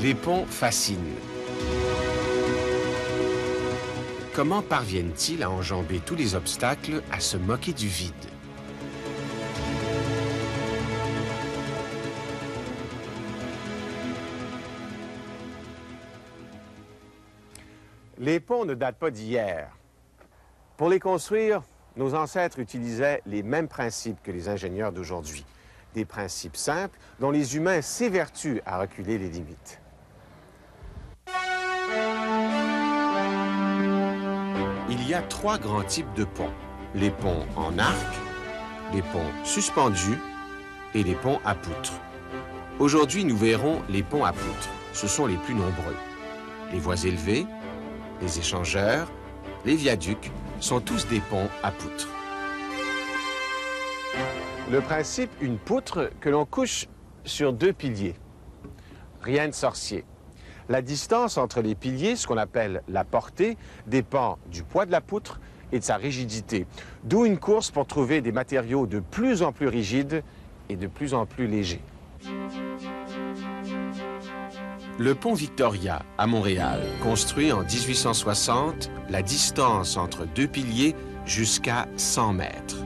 Les ponts fascinent. Comment parviennent-ils à enjamber tous les obstacles, à se moquer du vide? Les ponts ne datent pas d'hier. Pour les construire, nos ancêtres utilisaient les mêmes principes que les ingénieurs d'aujourd'hui. Des principes simples dont les humains s'évertuent à reculer les limites. Il y a trois grands types de ponts. Les ponts en arc, les ponts suspendus et les ponts à poutres. Aujourd'hui, nous verrons les ponts à poutres. Ce sont les plus nombreux. Les voies élevées, les échangeurs, les viaducs sont tous des ponts à poutres. Le principe, une poutre que l'on couche sur deux piliers. Rien de sorcier. La distance entre les piliers, ce qu'on appelle la portée, dépend du poids de la poutre et de sa rigidité. D'où une course pour trouver des matériaux de plus en plus rigides et de plus en plus légers. Le pont Victoria à Montréal, construit en 1860, la distance entre deux piliers jusqu'à 100 mètres.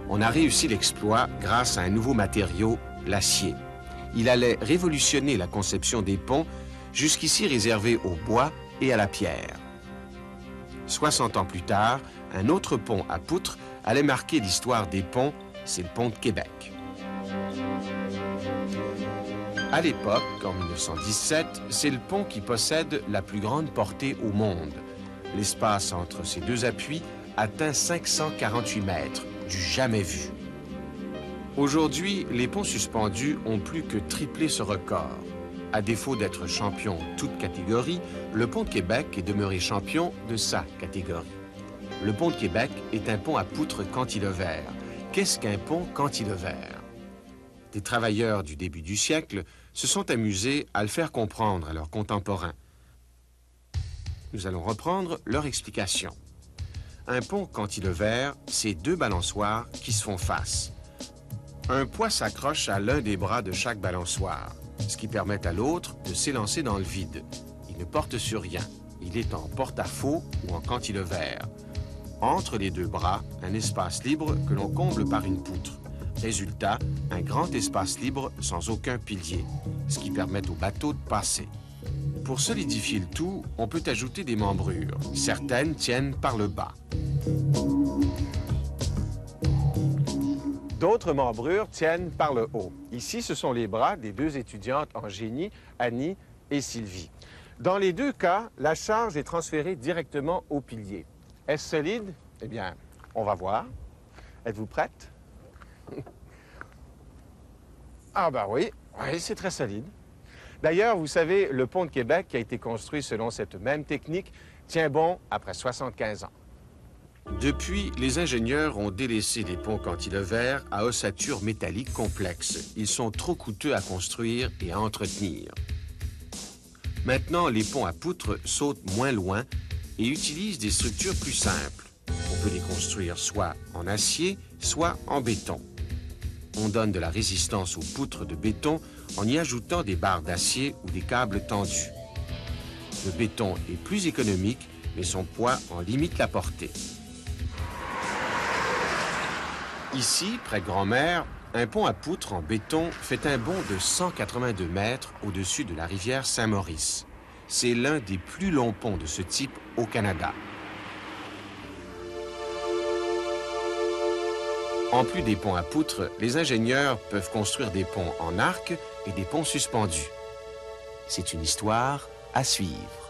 On a réussi l'exploit grâce à un nouveau matériau, l'acier. Il allait révolutionner la conception des ponts, jusqu'ici réservés au bois et à la pierre. 60 ans plus tard, un autre pont à poutres allait marquer l'histoire des ponts, c'est le pont de Québec. À l'époque, en 1917, c'est le pont qui possède la plus grande portée au monde. L'espace entre ces deux appuis atteint 548 mètres, du jamais vu. Aujourd'hui, les ponts suspendus ont plus que triplé ce record. À défaut d'être champion toute catégorie, le pont de Québec est demeuré champion de sa catégorie. Le pont de Québec est un pont à poutres cantilever. Qu'est-ce qu'un pont cantilever? Des travailleurs du début du siècle se sont amusés à le faire comprendre à leurs contemporains. Nous allons reprendre leur explication. Un pont cantilever, c'est deux balançoires qui se font face. Un poids s'accroche à l'un des bras de chaque balançoire, ce qui permet à l'autre de s'élancer dans le vide. Il ne porte sur rien. Il est en porte-à-faux ou en cantilever. Entre les deux bras, un espace libre que l'on comble par une poutre. Résultat, un grand espace libre sans aucun pilier, ce qui permet au bateau de passer. Pour solidifier le tout, on peut ajouter des membrures. Certaines tiennent par le bas. D'autres membrures tiennent par le haut. Ici, ce sont les bras des deux étudiantes en génie, Annie et Sylvie. Dans les deux cas, la charge est transférée directement au pilier. Est-ce solide? Eh bien, on va voir. Êtes-vous prête? Ah ben oui, c'est très solide. D'ailleurs, vous savez, le pont de Québec, qui a été construit selon cette même technique, tient bon après 75 ans. Depuis, les ingénieurs ont délaissé les ponts cantilever à ossature métallique complexe. Ils sont trop coûteux à construire et à entretenir. Maintenant, les ponts à poutres sautent moins loin et utilisent des structures plus simples. On peut les construire soit en acier, soit en béton. On donne de la résistance aux poutres de béton en y ajoutant des barres d'acier ou des câbles tendus. Le béton est plus économique, mais son poids en limite la portée. Ici, près de Grand-Mère, un pont à poutres en béton fait un bond de 182 mètres au-dessus de la rivière Saint-Maurice. C'est l'un des plus longs ponts de ce type au Canada. En plus des ponts à poutres, les ingénieurs peuvent construire des ponts en arc et des ponts suspendus. C'est une histoire à suivre.